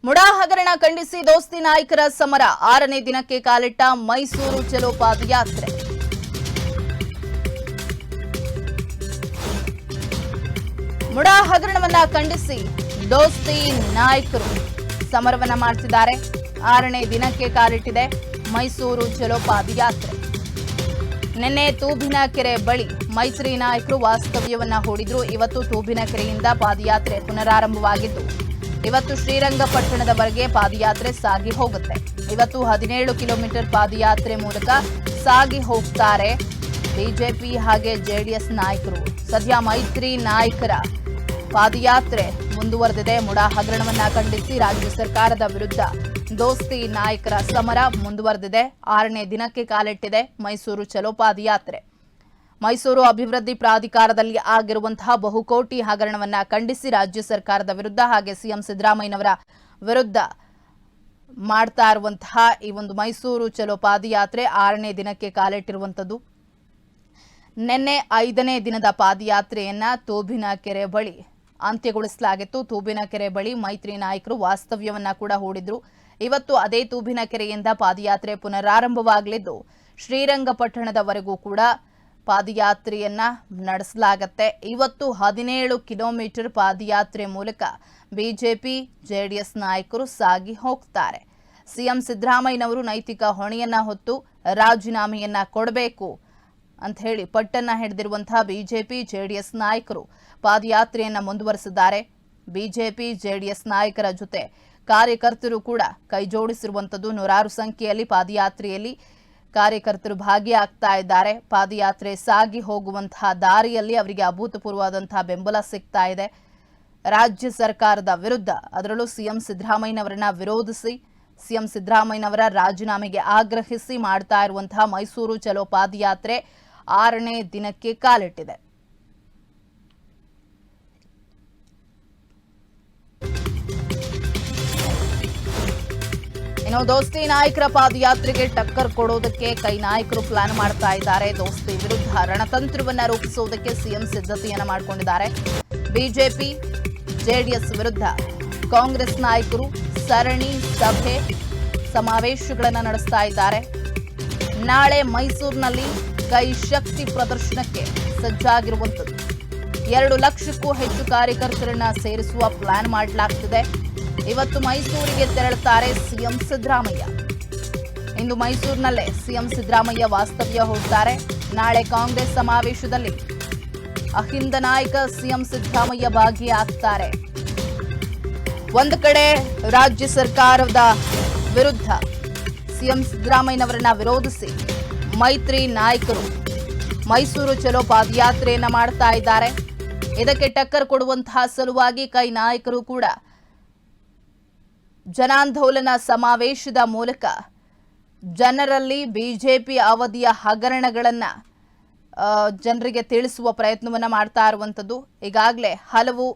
ಮುಡಾ ಹಗರಣ ಖಂಡಿಸಿ ದೋಸ್ತಿ ನಾಯಕರ ಸಮರ 6ನೇ ದಿನಕ್ಕೆ ಕಾಲಿಟ್ಟ ಮೈಸೂರು ಚಲೋ ಪಾದಯಾತ್ರೆ. ಮುಡಾ ಹಗರಣವನ್ನ ಖಂಡಿಸಿ ದೋಸ್ತಿ ನಾಯಕರು ಸಮರವನ್ನ ಮಾಡ್ತಿದ್ದಾರೆ. 6ನೇ ದಿನಕ್ಕೆ ಕಾಲಿಟ್ಟಿದೆ ಮೈಸೂರು ಚಲೋ ಪಾದಯಾತ್ರೆ. ನಿನ್ನೆ ತೂಬಿನಕೆರೆ ಬಳಿ ಮೈತ್ರಿ ನಾಯಕರು ವಾಸ್ತವ್ಯವನ್ನ ಹೂಡಿದ್ರು. ಇವತ್ತು ತೂಬಿನಕೆರೆಯಿಂದ ಪಾದಯಾತ್ರೆ ಪುನರಾರಂಭವಾಗಿದ್ದು ಇವತ್ತು ಶ್ರೀರಂಗಪಟ್ಟಣದವರೆಗೆ ಪಾದಯಾತ್ರೆ ಸಾಗಿ ಹೋಗುತ್ತೆ. ಇವತ್ತು 17 ಕಿಲೋಮೀಟರ್ ಪಾದಯಾತ್ರೆ ಮೂಲಕ ಸಾಗಿ ಹೋಗ್ತಾರೆ ಬಿಜೆಪಿ ಹಾಗೆ ಜೆಡಿಎಸ್ ನಾಯಕರು. ಸದ್ಯ ಮೈತ್ರಿ ನಾಯಕರ ಪಾದಯಾತ್ರೆ ಮುಂದುವರೆದಿದೆ. ಮುಡಾ ಹಗರಣವನ್ನ ಖಂಡಿಸಿ ರಾಜ್ಯ ಸರ್ಕಾರದ ವಿರುದ್ಧ ದೋಸ್ತಿ ನಾಯಕರ ಸಮರ ಮುಂದುವರೆದಿದೆ. 6ನೇ ದಿನಕ್ಕೆ ಕಾಲಿಟ್ಟಿದೆ ಮೈಸೂರು ಚಲೋ ಪಾದಯಾತ್ರೆ. ಮೈಸೂರು ಅಭಿವೃದ್ಧಿ ಪ್ರಾಧಿಕಾರದಲ್ಲಿ ಆಗಿರುವಂತಹ ಬಹುಕೋಟಿ ಹಗರಣವನ್ನ ಖಂಡಿಸಿ ರಾಜ್ಯ ಸರ್ಕಾರದ ವಿರುದ್ಧ ಹಾಗೆ ಸಿಎಂ ಸಿದ್ದರಾಮಯ್ಯನವರ ವಿರುದ್ಧ ಮಾಡ್ತಾ ಇರುವಂತಹ ಈ ಒಂದು ಮೈಸೂರು ಚಲೋ ಪಾದಯಾತ್ರೆ 6ನೇ ದಿನಕ್ಕೆ ಕಾಲಿಟ್ಟಿರುವಂತದ್ದು. ನಿನ್ನೆ 5ನೇ ದಿನದ ಪಾದಯಾತ್ರೆಯನ್ನ ತೂಬಿನಕೆರೆ ಬಳಿ ಅಂತ್ಯಗೊಳಿಸಲಾಗಿತ್ತು. ತೂಬಿನಕೆರೆ ಬಳಿ ಮೈತ್ರಿ ನಾಯಕರು ವಾಸ್ತವ್ಯವನ್ನ ಕೂಡ ಹೂಡಿದ್ರು. ಇವತ್ತು ಅದೇ ತೂಬಿನಕೆರೆಯಿಂದ ಪಾದಯಾತ್ರೆ ಪುನರಾರಂಭವಾಗಲಿದ್ದು ಶ್ರೀರಂಗಪಟ್ಟಣದವರೆಗೂ ಕೂಡ ಪಾದಯಾತ್ರೆಯನ್ನ ನಡೆಸಲಾಗುತ್ತೆ. ಇವತ್ತು 17 ಕಿಲೋಮೀಟರ್ ಪಾದಯಾತ್ರೆ ಮೂಲಕ ಬಿಜೆಪಿ ಜೆಡಿಎಸ್ ನಾಯಕರು ಸಾಗಿ ಹೋಗ್ತಾರೆ. ಸಿಎಂ ಸಿದ್ದರಾಮಯ್ಯನವರು ನೈತಿಕ ಹೊಣೆಯನ್ನ ಹೊತ್ತು ರಾಜೀನಾಮೆಯನ್ನ ಕೊಡಬೇಕು ಅಂತ ಹೇಳಿ ಪಟ್ಟನ್ನ ಹಿಡಿದಿರುವಂತಹ ಬಿಜೆಪಿ ಜೆಡಿಎಸ್ ನಾಯಕರು ಪಾದಯಾತ್ರೆಯನ್ನ ಮುಂದುವರೆಸಿದ್ದಾರೆ. ಬಿಜೆಪಿ ಜೆಡಿಎಸ್ ನಾಯಕರ ಜೊತೆ ಕಾರ್ಯಕರ್ತರು ಕೂಡ ಕೈಜೋಡಿಸಿರುವಂತದ್ದು. ನೂರಾರು ಸಂಖ್ಯೆಯಲ್ಲಿ ಪಾದಯಾತ್ರೆಯಲ್ಲಿ ಕಾರ್ಯಕರ್ತರು ಭಾಗಿಯಾಗ್ತಾ ಇದ್ದಾರೆ. ಪಾದಯಾತ್ರೆ ಸಾಗಿ ಹೋಗುವಂತಹ ದಾರಿಯಲ್ಲಿ ಅವರಿಗೆ ಅಭೂತಪೂರ್ವವಾದಂತಹ ಬೆಂಬಲ ಸಿಗ್ತಾ ಇದೆ. ರಾಜ್ಯ ಸರ್ಕಾರದ ವಿರುದ್ಧ ಅದರಲ್ಲೂ ಸಿಎಂ ಸಿದ್ದರಾಮಯ್ಯನವರನ್ನ ವಿರೋಧಿಸಿ ಸಿಎಂ ಸಿದ್ದರಾಮಯ್ಯನವರ ರಾಜೀನಾಮೆಗೆ ಆಗ್ರಹಿಸಿ ಮಾಡ್ತಾ ಇರುವಂತಹ ಮೈಸೂರು ಚಲೋ ಪಾದಯಾತ್ರೆ 6ನೇ ದಿನಕ್ಕೆ ಕಾಲಿಟ್ಟಿದೆ. ಇನ್ನು ದೋಸ್ತಿ ನಾಯಕರ ಪಾದಯಾತ್ರೆಗೆ ಟಕ್ಕರ್ ಕೊಡೋದಕ್ಕೆ ಕೈ ನಾಯಕರು ಪ್ಲಾನ್ ಮಾಡ್ತಾ ಇದ್ದಾರೆ. ದೋಸ್ತಿ ವಿರುದ್ಧ ರಣತಂತ್ರವನ್ನ ರೂಪಿಸುವುದಕ್ಕೆ ಸಿಎಂ ಸಿದ್ಧತೆಯನ್ನ ಮಾಡಿಕೊಂಡಿದ್ದಾರೆ. ಬಿಜೆಪಿ ಜೆಡಿಎಸ್ ವಿರುದ್ಧ ಕಾಂಗ್ರೆಸ್ ನಾಯಕರು ಸರಣಿ ಸಭೆ ಸಮಾವೇಶಗಳನ್ನ ನಡೆಸ್ತಾ ಇದ್ದಾರೆ. ನಾಳೆ ಮೈಸೂರಿನಲ್ಲಿ ಕೈ ಶಕ್ತಿ ಪ್ರದರ್ಶನಕ್ಕೆ ಸಜ್ಜಾಗಿರುವಂಥದ್ದು. 2 ಲಕ್ಷಕ್ಕೂ ಹೆಚ್ಚು ಕಾರ್ಯಕರ್ತರನ್ನ ಸೇರಿಸುವ ಪ್ಲಾನ್ ಮಾಡಲಾಗ್ತಿದೆ. ಇವತ್ತು ಮೈಸೂರಿಗೆ ತೆರಳುತ್ತಾರೆ ಸಿಎಂ ಸಿದ್ದರಾಮಯ್ಯ. ಇಂದು ಮೈಸೂರಿನಲ್ಲೇ ಸಿಎಂ ಸಿದ್ದರಾಮಯ್ಯ ವಾಸ್ತವ್ಯ ಹೂಡ್ತಾರೆ. ನಾಳೆ ಕಾಂಗ್ರೆಸ್ ಸಮಾವೇಶದಲ್ಲಿ ಅಹಿಂದ ನಾಯಕ ಸಿಎಂ ಸಿದ್ದರಾಮಯ್ಯ ಭಾಗಿಯಾಗ್ತಾರೆ. ಒಂದು ಕಡೆ ರಾಜ್ಯ ಸರ್ಕಾರದ ವಿರುದ್ಧ ಸಿಎಂ ಸಿದ್ದರಾಮಯ್ಯನವರನ್ನ ವಿರೋಧಿಸಿ ಮೈತ್ರಿ ನಾಯಕರು ಮೈಸೂರು ಚಲೋ ಪಾದಯಾತ್ರೆಯನ್ನ ಮಾಡ್ತಾ ಇದ್ದಾರೆ. ಇದಕ್ಕೆ ಟಕ್ಕರ್ ಕೊಡುವಂತಹ ಸಲುವಾಗಿ ಕೈ ನಾಯಕರು ಕೂಡ ಜನಾಂದೋಲನ ಸಮಾವೇಶದ ಮೂಲಕ ಜನರಲ್ಲಿ ಬಿಜೆಪಿ ಅವಧಿಯ ಹಗರಣಗಳನ್ನ ಜನರಿಗೆ ತಿಳಿಸುವ ಪ್ರಯತ್ನವನ್ನ ಮಾಡ್ತಾ ಇರುವಂತದ್ದು. ಈಗಾಗಲೇ ಹಲವು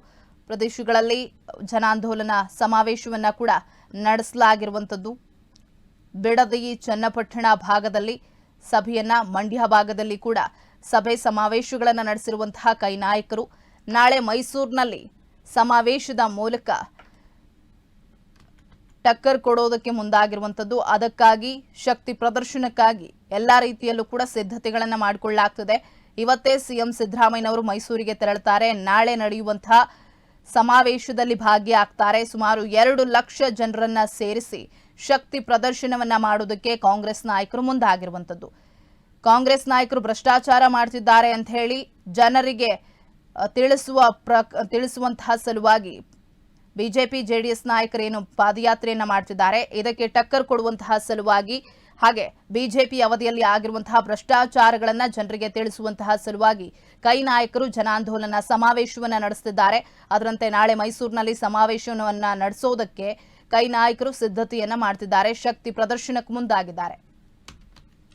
ಪ್ರದೇಶಗಳಲ್ಲಿ ಜನಾಂದೋಲನ ಸಮಾವೇಶವನ್ನ ಕೂಡ ನಡೆಸಲಾಗಿರುವಂತದ್ದು. ಬಿಡದಿ ಚನ್ನಪಟ್ಟಣ ಭಾಗದಲ್ಲಿ ಸಭೆಯನ್ನ, ಮಂಡ್ಯ ಭಾಗದಲ್ಲಿ ಕೂಡ ಸಭೆ ಸಮಾವೇಶಗಳನ್ನ ನಡೆಸಿರುವಂತಹ ಕೈ ನಾಯಕರು ನಾಳೆ ಮೈಸೂರಿನಲ್ಲಿ ಸಮಾವೇಶದ ಮೂಲಕ ಟಕ್ಕರ್ ಕೊಡೋದಕ್ಕೆ ಮುಂದಾಗಿರುವಂತದ್ದು. ಅದಕ್ಕಾಗಿ ಶಕ್ತಿ ಪ್ರದರ್ಶನಕ್ಕಾಗಿ ಎಲ್ಲಾ ರೀತಿಯಲ್ಲೂ ಕೂಡ ಸಿದ್ಧತೆಗಳನ್ನ ಮಾಡಿಕೊಳ್ಳಲಾಗ್ತದೆ. ಇವತ್ತೇ ಸಿಎಂ ಸಿದ್ದರಾಮಯ್ಯನವರು ಮೈಸೂರಿಗೆ ತೆರಳುತ್ತಾರೆ. ನಾಳೆ ನಡೆಯುವಂತಹ ಸಮಾವೇಶದಲ್ಲಿ ಭಾಗಿಯಾಗ್ತಾರೆ. ಸುಮಾರು 2 ಲಕ್ಷ ಜನರನ್ನ ಸೇರಿಸಿ ಶಕ್ತಿ ಪ್ರದರ್ಶನವನ್ನ ಮಾಡೋದಕ್ಕೆ ಕಾಂಗ್ರೆಸ್ ನಾಯಕರು ಮುಂದಾಗಿರುವಂತದ್ದು. ಕಾಂಗ್ರೆಸ್ ನಾಯಕರು ಭ್ರಷ್ಟಾಚಾರ ಮಾಡ್ತಿದ್ದಾರೆ ಅಂತ ಹೇಳಿ ಜನರಿಗೆ ತಿಳಿಸುವಂತಹ ಸಲುವಾಗಿ ಬಿಜೆಪಿ ಜೆಡಿಎಸ್ ನಾಯಕರೇನು ಪಾದಯಾತ್ರೆಯನ್ನ ಮಾಡ್ತಿದ್ದಾರೆ. ಇದಕ್ಕೆ ಟಕ್ಕರ್ ಕೊಡುವಂತಹ ಸಲುವಾಗಿ ಹಾಗೆ ಬಿಜೆಪಿ ಅವಧಿಯಲ್ಲಿ ಆಗಿರುವಂತಹ ಭ್ರಷ್ಟಾಚಾರಗಳನ್ನ ಜನರಿಗೆ ತಿಳಿಸುವಂತಹ ಸಲುವಾಗಿ ಕೈ ನಾಯಕರು ಜನಾಂದೋಲನ ಸಮಾವೇಶವನ್ನ ನಡೆಸುತ್ತಿದ್ದಾರೆ. ಅದರಂತೆ ನಾಳೆ ಮೈಸೂರಿನಲ್ಲಿ ಸಮಾವೇಶವನ್ನ ನಡೆಸೋದಕ್ಕೆ ಕೈ ನಾಯಕರು ಸಿದ್ಧತೆಯನ್ನ ಮಾಡ್ತಿದ್ದಾರೆ. ಶಕ್ತಿ ಪ್ರದರ್ಶನಕ್ಕೆ ಮುಂದಾಗಿದ್ದಾರೆ.